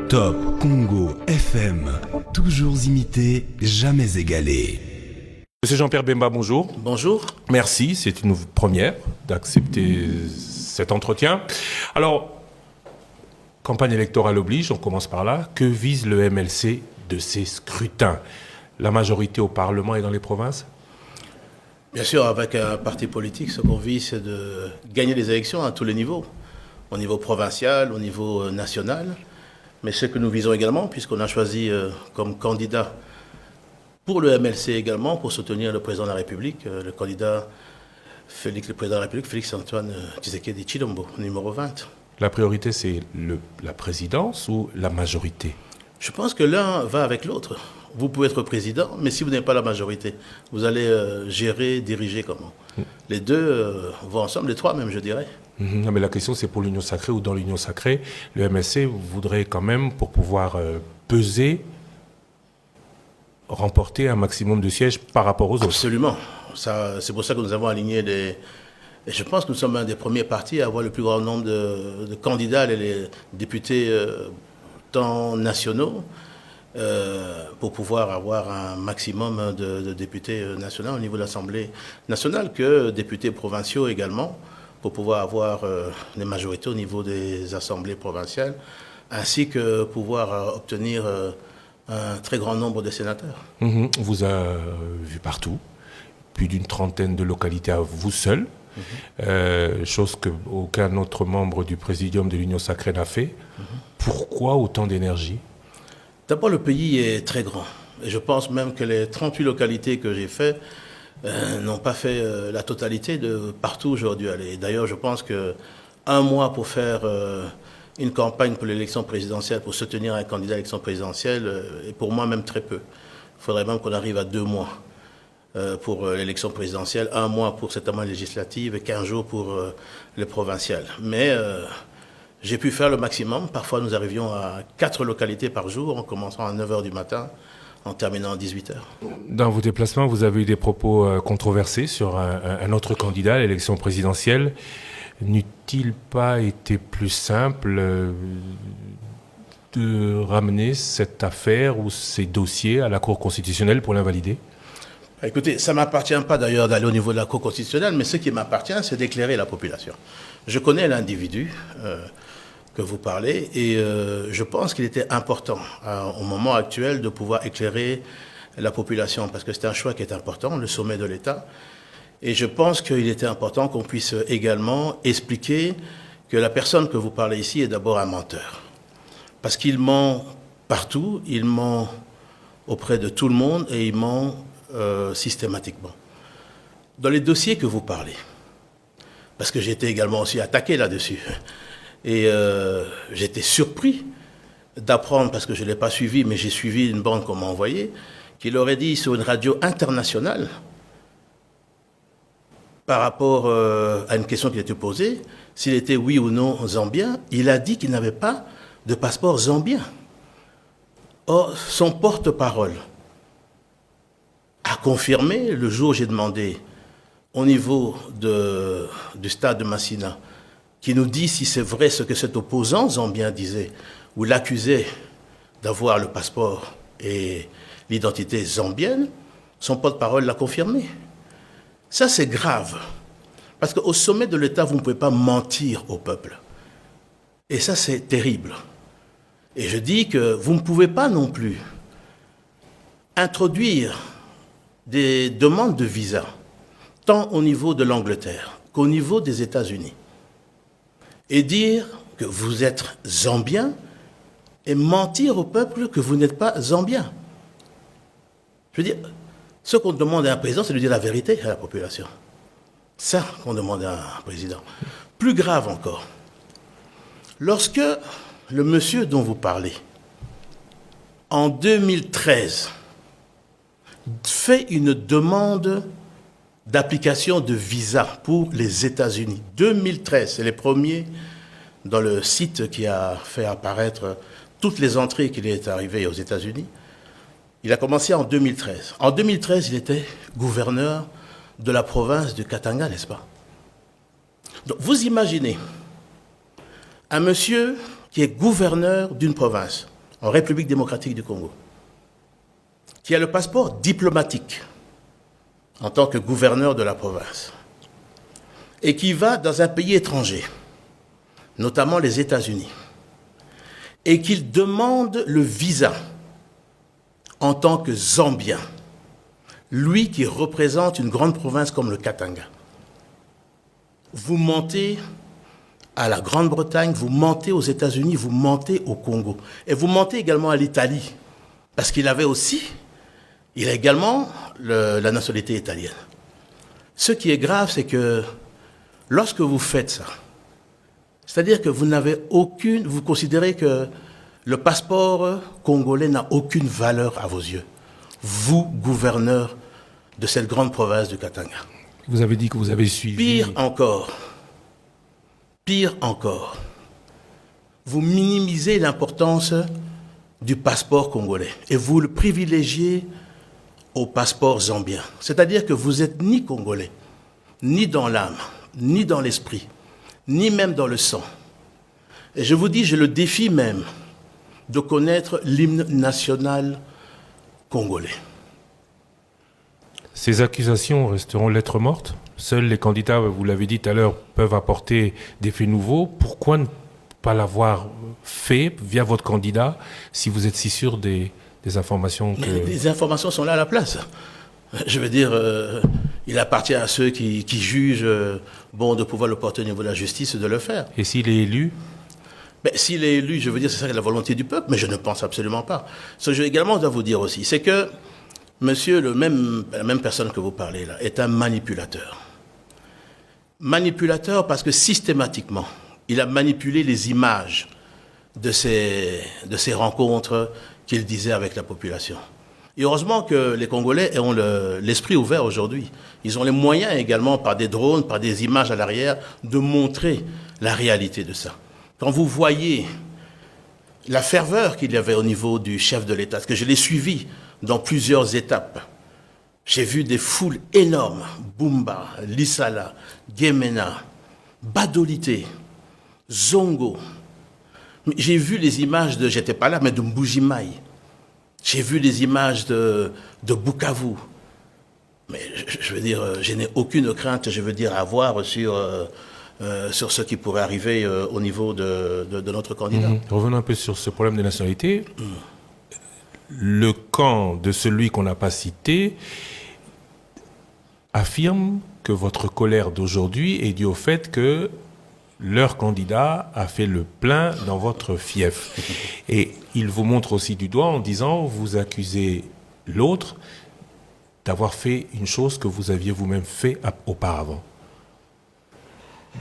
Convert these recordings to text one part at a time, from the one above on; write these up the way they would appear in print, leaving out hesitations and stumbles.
Top Congo FM, toujours imité, jamais égalé. Monsieur Jean-Pierre Bemba, bonjour. Bonjour. Merci, c'est une première d'accepter cet entretien. Alors, campagne électorale oblige, on commence par là. Que vise le MLC de ces scrutins? La majorité au Parlement et dans les provinces? Bien sûr, avec un parti politique, ce qu'on vise, c'est de gagner les élections à tous les niveaux. Au niveau provincial, au niveau national. Mais ce que nous visons également, puisqu'on a choisi comme candidat pour le MLC également, pour soutenir le président de la République, le candidat le président de la République, Félix-Antoine Tshisekedi Tshilombo, numéro 20. La priorité, c'est la présidence ou la majorité? Je pense que l'un va avec l'autre. Vous pouvez être président, mais si vous n'avez pas la majorité, vous allez gérer, diriger comment? Les deux vont ensemble, les trois même, je dirais. Non, mais la question, c'est pour l'Union sacrée ou dans l'Union sacrée. Le MLC voudrait quand même, pour pouvoir peser, remporter un maximum de sièges par rapport aux autres. Absolument. C'est pour ça que nous avons aligné des... Et je pense que nous sommes un des premiers partis à avoir le plus grand nombre de candidats, les députés tant nationaux, pour pouvoir avoir un maximum de députés nationaux au niveau de l'Assemblée nationale, que députés provinciaux également, pour pouvoir avoir les majorités au niveau des assemblées provinciales, ainsi que pouvoir obtenir un très grand nombre de sénateurs. On vous a vu partout, plus d'une trentaine de localités à vous seul, chose qu'aucun autre membre du Présidium de l'Union sacrée n'a fait. Pourquoi autant d'énergie? D'abord, le pays est très grand. Et je pense même que les 38 localités que j'ai faites n'ont pas fait la totalité de partout où j'aurais dû aller. D'ailleurs, je pense qu'un mois pour faire une campagne pour l'élection présidentielle, pour soutenir un candidat à l'élection présidentielle, est pour moi même très peu. Il faudrait même qu'on arrive à 2 mois pour l'élection présidentielle, 1 mois pour cette amende législative et 15 jours pour les provinciales. Mais j'ai pu faire le maximum. Parfois, nous arrivions à 4 localités par jour, en commençant à 9h du matin, en terminant à 18h. Dans vos déplacements, vous avez eu des propos controversés sur un autre candidat à l'élection présidentielle. N'eût-il pas été plus simple de ramener cette affaire ou ces dossiers à la Cour constitutionnelle pour l'invalider? Écoutez, ça ne m'appartient pas d'ailleurs d'aller au niveau de la Cour constitutionnelle, mais ce qui m'appartient, c'est d'éclairer la population. Je connais l'individu que vous parlez et je pense qu'il était important au moment actuel de pouvoir éclairer la population parce que c'est un choix qui est important, le sommet de l'État. Et je pense qu'il était important qu'on puisse également expliquer que la personne que vous parlez ici est d'abord un menteur. Parce qu'il ment partout, il ment auprès de tout le monde et il ment systématiquement. Dans les dossiers que vous parlez, parce que j'ai été également aussi attaqué là-dessus, et j'étais surpris d'apprendre, parce que je ne l'ai pas suivi, mais j'ai suivi une bande qu'on m'a envoyée, qu'il aurait dit sur une radio internationale, par rapport à une question qui a été posée, s'il était oui ou non zambien, il a dit qu'il n'avait pas de passeport zambien. Or, son porte-parole a confirmé, le jour où j'ai demandé au niveau du stade de Massina, qui nous dit si c'est vrai ce que cet opposant zambien disait, ou l'accusait d'avoir le passeport et l'identité zambienne, son porte-parole l'a confirmé. Ça, c'est grave. Parce qu'au sommet de l'État, vous ne pouvez pas mentir au peuple. Et ça, c'est terrible. Et je dis que vous ne pouvez pas non plus introduire des demandes de visa, tant au niveau de l'Angleterre qu'au niveau des États-Unis, et dire que vous êtes zambien et mentir au peuple que vous n'êtes pas zambien. Je veux dire, ce qu'on demande à un président, c'est de dire la vérité à la population. Ça qu'on demande à un président. Plus grave encore, lorsque le monsieur dont vous parlez, en 2013, fait une demande d'application de visa pour les États-Unis. 2013, c'est les premiers dans le site qui a fait apparaître toutes les entrées qu'il est arrivé aux États-Unis. Il a commencé en 2013. En 2013, il était gouverneur de la province de Katanga, n'est-ce pas? Donc, vous imaginez un monsieur qui est gouverneur d'une province, en République démocratique du Congo, qui a le passeport diplomatique en tant que gouverneur de la province, et qui va dans un pays étranger, notamment les États-Unis, et qu'il demande le visa en tant que Zambien, lui qui représente une grande province comme le Katanga. Vous mentez à la Grande-Bretagne, vous mentez aux États-Unis, vous mentez au Congo. Et vous mentez également à l'Italie, parce qu'il a également la nationalité italienne. Ce qui est grave, c'est que lorsque vous faites ça, c'est-à-dire que vous considérez que le passeport congolais n'a aucune valeur à vos yeux. Vous, gouverneur de cette grande province du Katanga. Vous avez dit que vous avez suivi... Pire encore, vous minimisez l'importance du passeport congolais et vous le privilégiez au passeport zambien. C'est-à-dire que vous n'êtes ni congolais, ni dans l'âme, ni dans l'esprit, ni même dans le sang. Et je vous dis, je le défie même de connaître l'hymne national congolais. Ces accusations resteront lettres mortes. Seuls les candidats, vous l'avez dit tout à l'heure, peuvent apporter des faits nouveaux. Pourquoi ne pas l'avoir fait via votre candidat si vous êtes si sûr des informations que... Mais les informations sont là à la place. Je veux dire, il appartient à ceux qui jugent de pouvoir le porter au niveau de la justice de le faire. Et s'il est élu ? S'il est élu, je veux dire, c'est ça la volonté du peuple, mais je ne pense absolument pas. Ce que je également dois vous dire aussi, c'est que monsieur, la même personne que vous parlez là, est un manipulateur. Manipulateur parce que systématiquement, il a manipulé les images de ces rencontres qu'il disait avec la population. Et heureusement que les Congolais ont l'esprit ouvert aujourd'hui. Ils ont les moyens également, par des drones, par des images à l'arrière, de montrer la réalité de ça. Quand vous voyez la ferveur qu'il y avait au niveau du chef de l'État, parce que je l'ai suivi dans plusieurs étapes, j'ai vu des foules énormes, Bumba, Lissala, Gemena, Badolité, Zongo. J'ai vu les images j'étais pas là, mais de Mbujimaï. J'ai vu les images de Bukavu. Mais je veux dire, je n'ai aucune crainte, à avoir sur ce qui pourrait arriver au niveau de notre candidat. Revenons un peu sur ce problème des nationalités. Le camp de celui qu'on n'a pas cité affirme que votre colère d'aujourd'hui est due au fait que leur candidat a fait le plein dans votre fief. Et il vous montre aussi du doigt en disant, vous accusez l'autre d'avoir fait une chose que vous aviez vous-même fait auparavant.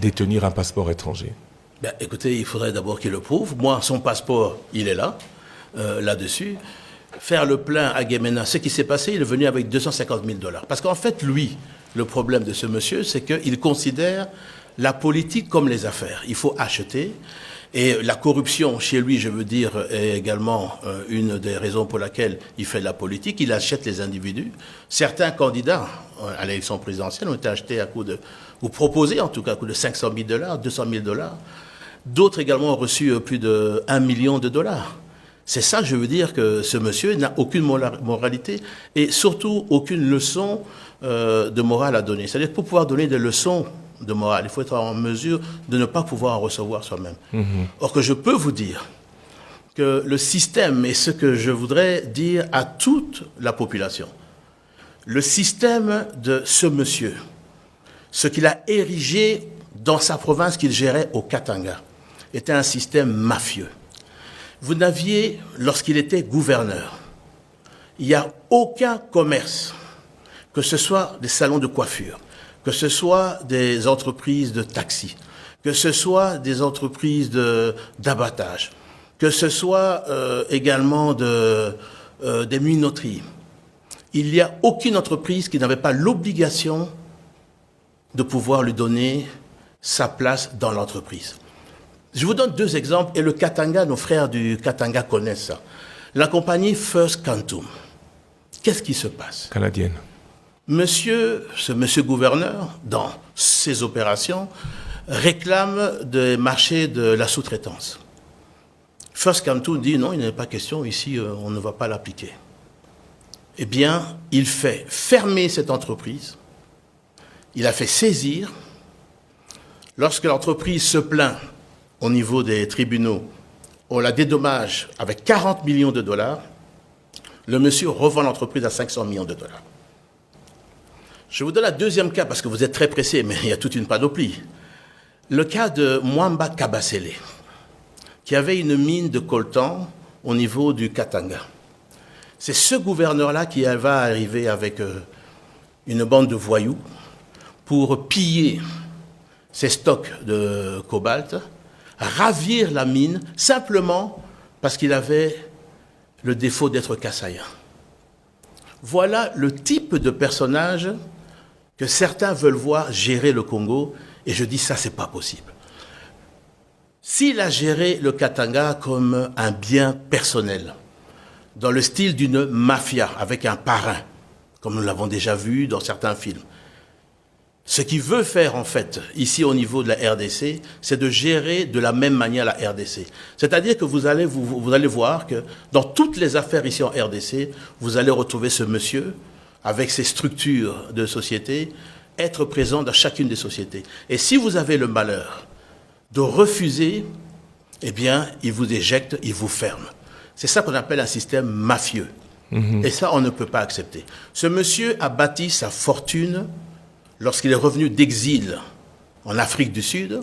Détenir un passeport étranger. Écoutez, il faudrait d'abord qu'il le prouve. Moi, son passeport, il est là, là-dessus. Faire le plein à Gemena, ce qui s'est passé, il est venu avec $250 000. Parce qu'en fait, lui, le problème de ce monsieur, c'est qu'il considère la politique comme les affaires. Il faut acheter. Et la corruption, chez lui, est également une des raisons pour laquelle il fait de la politique. Il achète les individus. Certains candidats à l'élection présidentielle ont été achetés ou proposés en tout cas, à coût de $500 000, $200 000. D'autres également ont reçu plus de $1 million. C'est ça, que ce monsieur n'a aucune moralité et surtout aucune leçon de morale à donner. C'est-à-dire que pour pouvoir donner des leçons de morale, il faut être en mesure de ne pas pouvoir en recevoir soi-même. Or que je peux vous dire que le système, et ce que je voudrais dire à toute la population, le système de ce monsieur, ce qu'il a érigé dans sa province qu'il gérait au Katanga, était un système mafieux. Vous n'aviez, lorsqu'il était gouverneur, il n'y a aucun commerce, que ce soit des salons de coiffure, que ce soit des entreprises de taxi, que ce soit des entreprises d'abattage, que ce soit également des minoteries. Il n'y a aucune entreprise qui n'avait pas l'obligation de pouvoir lui donner sa place dans l'entreprise. Je vous donne 2 exemples, et le Katanga, nos frères du Katanga connaissent ça. La compagnie First Quantum. Qu'est-ce qui se passe? Canadienne. Ce monsieur gouverneur, dans ses opérations, réclame des marchés de la sous-traitance. First Camtoon dit non, il n'est pas question, ici on ne va pas l'appliquer. Eh bien, il fait fermer cette entreprise, il a fait saisir. Lorsque l'entreprise se plaint au niveau des tribunaux, on la dédommage avec 40 millions de dollars, le monsieur revend l'entreprise à 500 millions de dollars. Je vous donne un deuxième cas, parce que vous êtes très pressé, mais il y a toute une panoplie. Le cas de Mwamba Kabasele, qui avait une mine de coltan au niveau du Katanga. C'est ce gouverneur-là qui va arriver avec une bande de voyous pour piller ses stocks de cobalt, ravir la mine, simplement parce qu'il avait le défaut d'être kassaïen. Voilà le type de personnage que certains veulent voir gérer le Congo, et je dis ça, c'est pas possible. S'il a géré le Katanga comme un bien personnel, dans le style d'une mafia, avec un parrain, comme nous l'avons déjà vu dans certains films, ce qu'il veut faire, en fait, ici au niveau de la RDC, c'est de gérer de la même manière la RDC. C'est-à-dire que vous allez voir que dans toutes les affaires ici en RDC, vous allez retrouver ce monsieur, avec ses structures de société, être présent dans chacune des sociétés. Et si vous avez le malheur de refuser, eh bien, il vous éjecte, il vous ferme. C'est ça qu'on appelle un système mafieux. Et ça, on ne peut pas accepter. Ce monsieur a bâti sa fortune lorsqu'il est revenu d'exil en Afrique du Sud,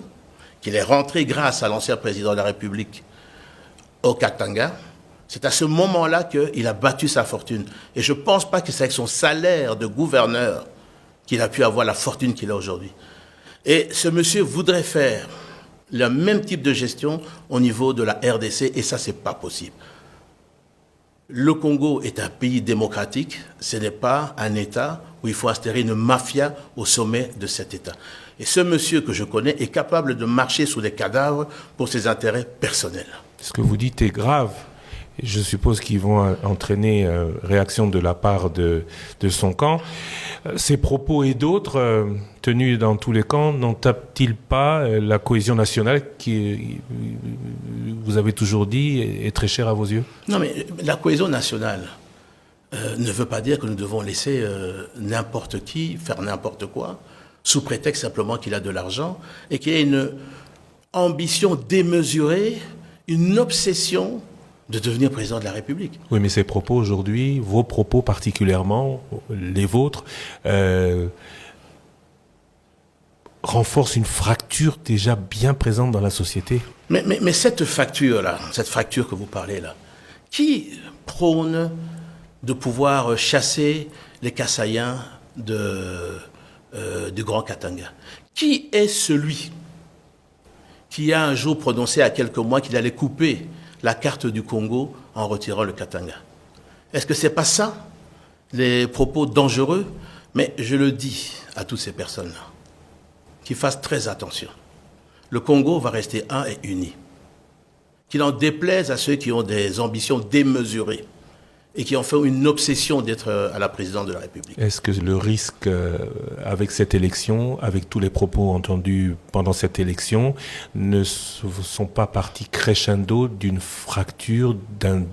qu'il est rentré grâce à l'ancien président de la République au Katanga. C'est à ce moment-là qu'il a battu sa fortune. Et je ne pense pas que c'est avec son salaire de gouverneur qu'il a pu avoir la fortune qu'il a aujourd'hui. Et ce monsieur voudrait faire le même type de gestion au niveau de la RDC, et ça, ce n'est pas possible. Le Congo est un pays démocratique, ce n'est pas un État où il faut instaurer une mafia au sommet de cet État. Et ce monsieur que je connais est capable de marcher sous des cadavres pour ses intérêts personnels. Ce que vous dites est grave. Je suppose qu'ils vont entraîner réaction de la part de son camp. Ces propos et d'autres, tenus dans tous les camps, n'entapent-ils pas la cohésion nationale qui, vous avez toujours dit, est très chère à vos yeux? Non, mais la cohésion nationale ne veut pas dire que nous devons laisser n'importe qui faire n'importe quoi, sous prétexte simplement qu'il a de l'argent et qu'il y a une ambition démesurée, une obsession de devenir président de la République. Oui, mais ces propos aujourd'hui, vos propos particulièrement, les vôtres, renforcent une fracture déjà bien présente dans la société. Mais cette fracture-là, cette fracture que vous parlez là, qui prône de pouvoir chasser les Kassaïens du Grand Katanga? Qui est celui qui a un jour prononcé à quelques mois qu'il allait couper la carte du Congo en retirant le Katanga? Est-ce que ce n'est pas ça, les propos dangereux? Mais je le dis à toutes ces personnes-là, qu'ils fassent très attention. Le Congo va rester un et uni. Qu'il en déplaise à ceux qui ont des ambitions démesurées et qui en font une obsession d'être à la présidence de la République. Est-ce que le risque avec cette élection, avec tous les propos entendus pendant cette élection, ne sont pas partis crescendo d'une fracture, d'un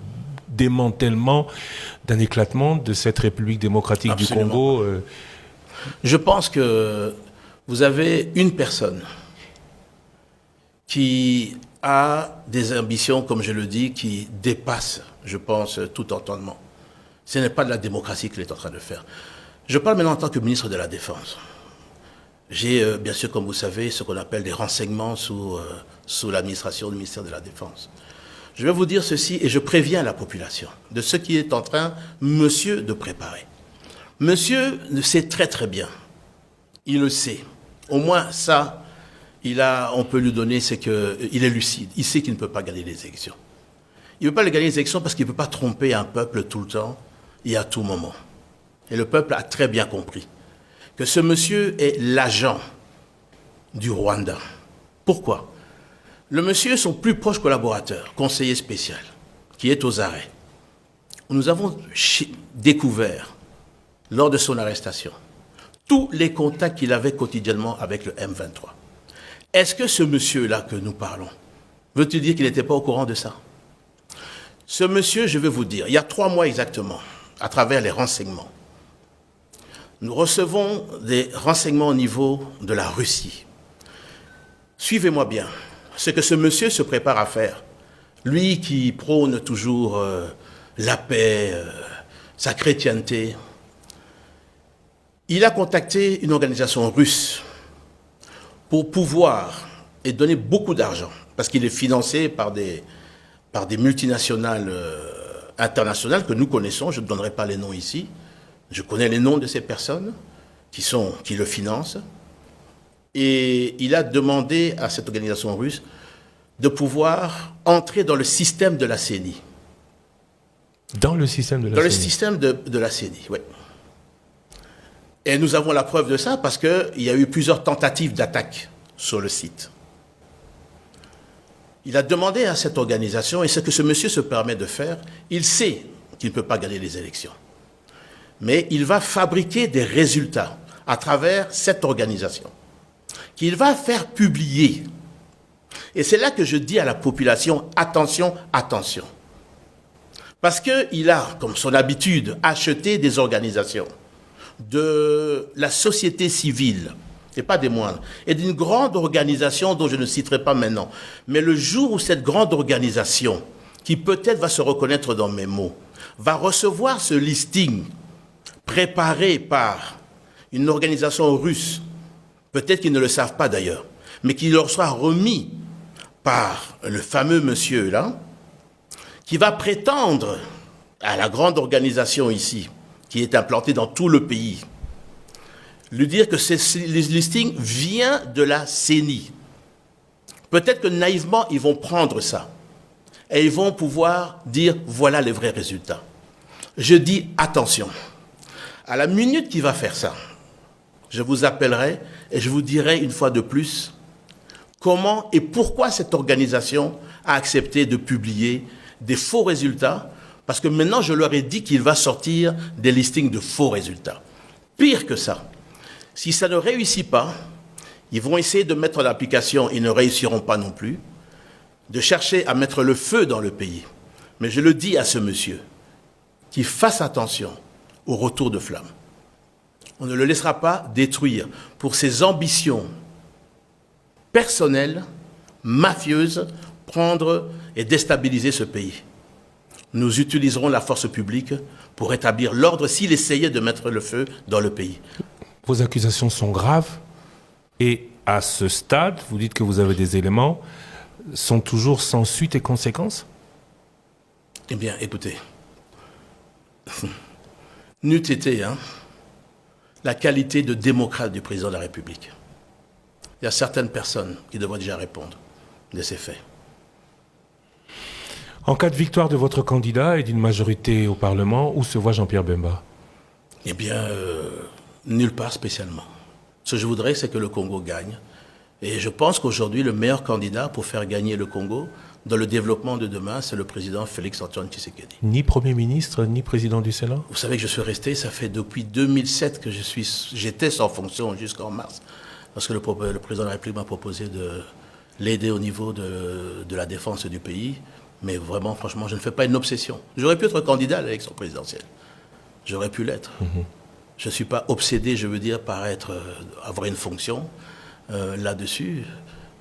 démantèlement, d'un éclatement de cette République démocratique Absolument. du Congo Je pense que vous avez une personne qui a des ambitions, comme je le dis, qui dépassent, je pense, tout entendement. Ce n'est pas de la démocratie qu'il est en train de faire. Je parle maintenant en tant que ministre de la Défense. J'ai, bien sûr, comme vous savez, ce qu'on appelle des renseignements sous l'administration du ministère de la Défense. Je vais vous dire ceci, et je préviens la population de ce qui est en train, monsieur, de préparer. Monsieur le sait très très bien. Il le sait. Au moins ça, on peut lui donner, c'est qu'il est lucide. Il sait qu'il ne peut pas gagner les élections. Il ne peut pas gagner les élections parce qu'il ne peut pas tromper un peuple tout le temps et à tout moment. Et le peuple a très bien compris que ce monsieur est l'agent du Rwanda. Pourquoi? Le monsieur est son plus proche collaborateur, conseiller spécial, qui est aux arrêts. Nous avons découvert, lors de son arrestation, tous les contacts qu'il avait quotidiennement avec le M23. Est-ce que ce monsieur-là que nous parlons, veut-il dire qu'il n'était pas au courant de ça? Ce monsieur, je vais vous dire, il y a 3 mois exactement, à travers les renseignements, nous recevons des renseignements au niveau de la Russie. Suivez-moi bien. Ce que ce monsieur se prépare à faire, lui qui prône toujours la paix, sa chrétienté, il a contacté une organisation russe pour pouvoir et donner beaucoup d'argent, parce qu'il est financé par des multinationales internationales que nous connaissons, je ne donnerai pas les noms ici. Je connais les noms de ces personnes qui le financent. Et il a demandé à cette organisation russe de pouvoir entrer dans le système de la CENI. Dans le système de la CENI. Dans le système de la CENI, oui. Et nous avons la preuve de ça parce qu'il y a eu plusieurs tentatives d'attaque sur le site. Il a demandé à cette organisation, et ce que ce monsieur se permet de faire, il sait qu'il ne peut pas gagner les élections. Mais il va fabriquer des résultats à travers cette organisation, qu'il va faire publier. Et c'est là que je dis à la population, attention, attention. Parce qu'il a, comme son habitude, acheté des organisations de la société civile, et pas des moindres, et d'une grande organisation dont je ne citerai pas maintenant. Mais le jour où cette grande organisation, qui peut-être va se reconnaître dans mes mots, va recevoir ce listing préparé par une organisation russe, peut-être qu'ils ne le savent pas d'ailleurs, mais qui leur sera remis par le fameux monsieur là, qui va prétendre à la grande organisation ici, qui est implantée dans tout le pays, lui dire que ce listing vient de la CENI. Peut-être que naïvement, ils vont prendre ça et ils vont pouvoir dire voilà les vrais résultats. Je dis attention. À la minute qu'il va faire ça, je vous appellerai et je vous dirai une fois de plus comment et pourquoi cette organisation a accepté de publier des faux résultats, parce que maintenant je leur ai dit qu'il va sortir des listings de faux résultats. Pire que ça, si ça ne réussit pas, ils vont essayer de mettre en application, ils ne réussiront pas non plus, de chercher à mettre le feu dans le pays. Mais je le dis à ce monsieur, qu'il fasse attention au retour de flamme. On ne le laissera pas détruire pour ses ambitions personnelles, mafieuses, prendre et déstabiliser ce pays. Nous utiliserons la force publique pour rétablir l'ordre s'il essayait de mettre le feu dans le pays. Vos accusations sont graves et à ce stade, vous dites que vous avez des éléments, sont toujours sans suite et conséquences ? Eh bien, écoutez, n'eût été la qualité de démocrate du président de la République. Il y a certaines personnes qui devraient déjà répondre de ces faits. En cas de victoire de votre candidat et d'une majorité au Parlement, où se voit Jean-Pierre Bemba ? Eh bien, nulle part spécialement. Ce que je voudrais, c'est que le Congo gagne. Et je pense qu'aujourd'hui, le meilleur candidat pour faire gagner le Congo dans le développement de demain, c'est le président Félix-Antoine Tshisekedi. Ni Premier ministre, ni président du Sénat ? Vous savez que je suis resté, ça fait depuis 2007 que j'étais sans fonction jusqu'en mars. Parce que le président de la République m'a proposé de l'aider au niveau de la défense du pays. Mais vraiment, franchement, je ne fais pas une obsession. J'aurais pu être candidat à l'élection présidentielle. J'aurais pu l'être. Je ne suis pas obsédé, je veux dire, par avoir une fonction là-dessus.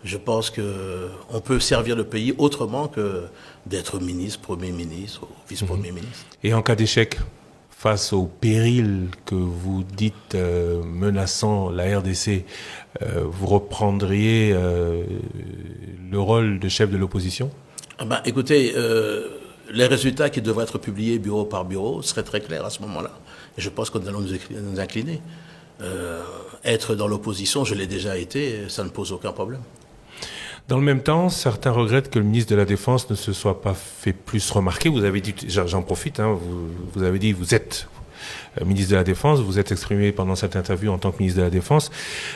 Je pense qu'on peut servir le pays autrement que d'être ministre, Premier ministre ou vice-premier ministre. Et en cas d'échec, face au péril que vous dites menaçant la RDC, vous reprendriez le rôle de chef de l'opposition ? Écoutez, les résultats qui devraient être publiés bureau par bureau seraient très clairs à ce moment-là. Et je pense que nous allons nous incliner. Être dans l'opposition, je l'ai déjà été, ça ne pose aucun problème. Dans le même temps, certains regrettent que le ministre de la Défense ne se soit pas fait plus remarquer. Vous avez dit, j'en profite, vous avez dit, vous êtes ministre de la Défense, vous êtes exprimé pendant cette interview en tant que ministre de la Défense.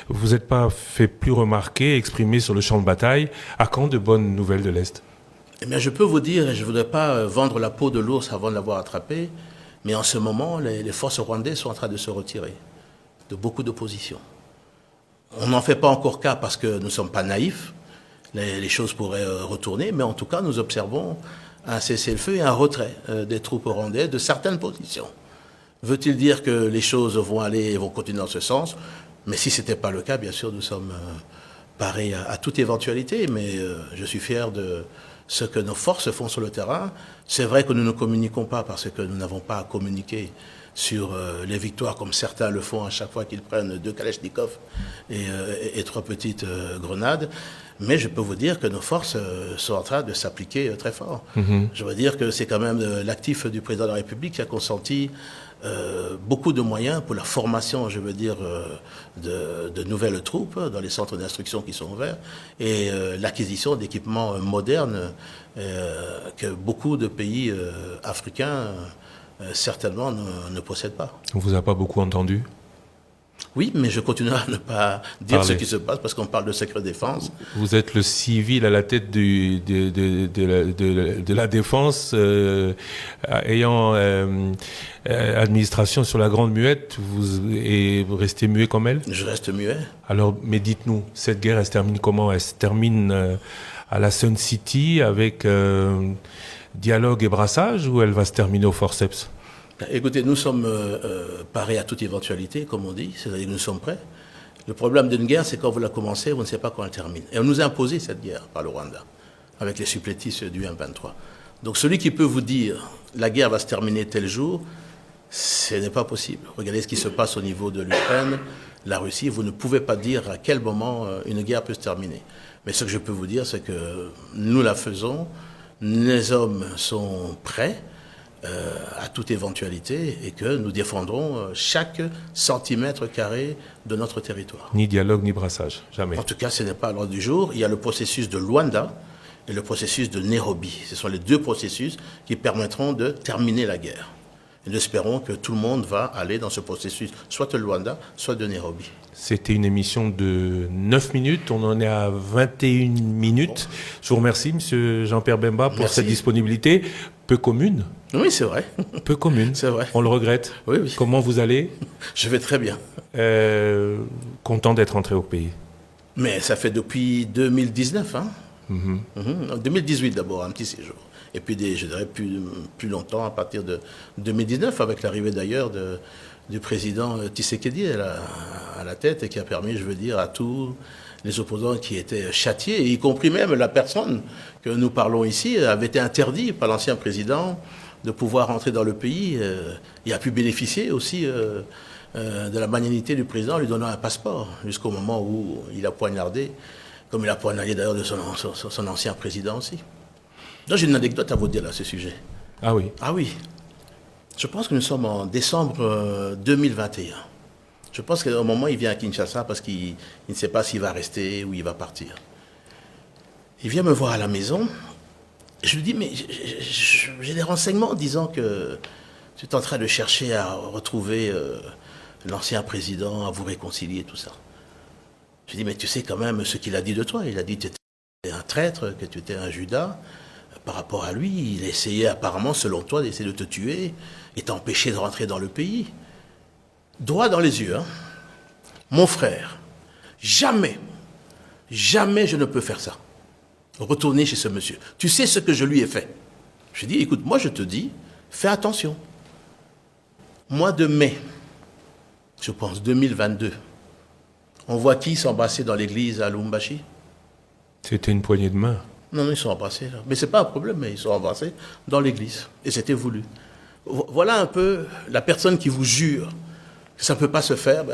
Vous n'êtes pas fait plus remarquer, exprimé sur le champ de bataille. À quand de bonnes nouvelles de l'Est ? Eh bien, je peux vous dire, et je ne voudrais pas vendre la peau de l'ours avant de l'avoir attrapé, mais en ce moment, les forces rwandaises sont en train de se retirer de beaucoup d'opposition. On n'en fait pas encore cas parce que nous ne sommes pas naïfs. Les choses pourraient retourner, mais en tout cas, nous observons un cessez-le-feu et un retrait des troupes rwandaises de certaines positions. Veut-il dire que les choses vont continuer dans ce sens? Mais si ce n'était pas le cas, bien sûr, nous sommes parés à toute éventualité, mais je suis fier de ce que nos forces font sur le terrain. C'est vrai que nous ne communiquons pas parce que nous n'avons pas à communiquer sur les victoires comme certains le font à chaque fois qu'ils prennent 2 Kalachnikov et 3 petites grenades. Mais je peux vous dire que nos forces sont en train de s'appliquer très fort. Je veux dire que c'est quand même l'actif du président de la République qui a consenti beaucoup de moyens pour la formation, je veux dire, de nouvelles troupes dans les centres d'instruction qui sont ouverts et l'acquisition d'équipements modernes que beaucoup de pays africains certainement ne possèdent pas. On ne vous a pas beaucoup entendu? Oui, mais je continue à ne pas dire ce qui se passe parce qu'on parle de secret défense. Vous êtes le civil à la tête de la défense, ayant administration sur la Grande Muette, vous restez muet comme elle? Je reste muet. Alors, mais dites-nous, cette guerre, elle se termine comment? Elle se termine à la Sun City avec dialogue et brassage, ou elle va se terminer au forceps? Écoutez, nous sommes parés à toute éventualité, comme on dit, c'est-à-dire que nous sommes prêts. Le problème d'une guerre, c'est quand vous la commencez, vous ne savez pas quand elle termine. Et on nous a imposé cette guerre par le Rwanda, avec les supplétifs du M23. Donc celui qui peut vous dire la guerre va se terminer tel jour, ce n'est pas possible. Regardez ce qui se passe au niveau de l'Ukraine, la Russie, vous ne pouvez pas dire à quel moment une guerre peut se terminer. Mais ce que je peux vous dire, c'est que nous la faisons, les hommes sont prêts à toute éventualité et que nous défendrons chaque centimètre carré de notre territoire. Ni dialogue, ni brassage, jamais. En tout cas, ce n'est pas à l'ordre du jour. Il y a le processus de Luanda et le processus de Nairobi. Ce sont les 2 processus qui permettront de terminer la guerre. Et nous espérons que tout le monde va aller dans ce processus, soit de Luanda, soit de Nairobi. C'était une émission de 9 minutes, on en est à 21 minutes. Je vous remercie, M. Jean-Pierre Bemba, pour cette disponibilité peu commune. Oui, c'est vrai. Peu commune. C'est vrai. On le regrette. Oui, oui. Comment vous allez? Je vais très bien. Content d'être rentré au pays. Mais ça fait depuis 2019, hein. 2018 d'abord, un petit séjour. Et puis, je dirais, plus longtemps, à partir de 2019, avec l'arrivée d'ailleurs du président Tshisekedi à la tête, et qui a permis, je veux dire, à tous les opposants qui étaient châtiés, y compris même la personne que nous parlons ici, avait été interdit par l'ancien président de pouvoir rentrer dans le pays. Il a pu bénéficier aussi de la magnanimité du président, lui donnant un passeport, jusqu'au moment où il a poignardé, comme il a poignardé d'ailleurs de son ancien président aussi. Donc j'ai une anecdote à vous dire à ce sujet. Ah oui? Ah oui. Je pense que nous sommes en décembre 2021. Je pense qu'au moment, il vient à Kinshasa parce qu'il ne sait pas s'il va rester ou il va partir. Il vient me voir à la maison. Et je lui dis, mais j'ai des renseignements disant que tu es en train de chercher à retrouver l'ancien président, à vous réconcilier, tout ça. Je lui dis, mais tu sais quand même ce qu'il a dit de toi. Il a dit que tu étais un traître, que tu étais un Judas. Par rapport à lui, il essayait apparemment, selon toi, d'essayer de te tuer et t'empêcher de rentrer dans le pays. Droit dans les yeux, hein. Mon frère, jamais je ne peux faire ça. Retourner chez ce monsieur. Tu sais ce que je lui ai fait. Je dis, écoute, moi je te dis, fais attention. Mois de mai, je pense, 2022, on voit qui s'embrasser dans l'église à Lubumbashi? C'était une poignée de main. Non, ils sont embrassés. Là. Mais ce n'est pas un problème, mais ils sont embrassés dans l'église. Et c'était voulu. Voilà un peu la personne qui vous jure que ça ne peut pas se faire,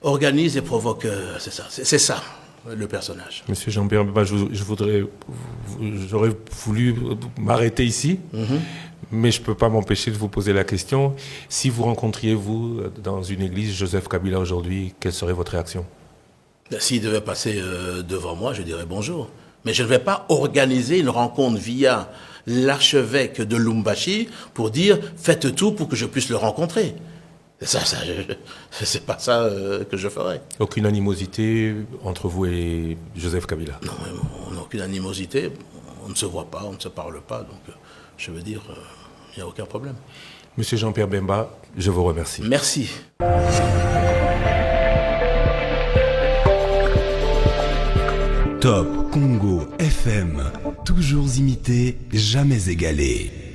organise et provoque. C'est ça, le personnage. Monsieur Jean-Pierre, j'aurais voulu m'arrêter ici, mais je ne peux pas m'empêcher de vous poser la question. Si vous rencontriez, vous, dans une église, Joseph Kabila aujourd'hui, quelle serait votre réaction? S'il devait passer devant moi, je dirais bonjour. Mais je ne vais pas organiser une rencontre via l'archevêque de Lubumbashi pour dire faites tout pour que je puisse le rencontrer. C'est pas ça que je ferais. Aucune animosité entre vous et Joseph Kabila? Non, on n'a aucune animosité. On ne se voit pas, on ne se parle pas. Donc, je veux dire, il n'y a aucun problème. Monsieur Jean-Pierre Bemba, je vous remercie. Merci. Top Congo FM, toujours imité, jamais égalé.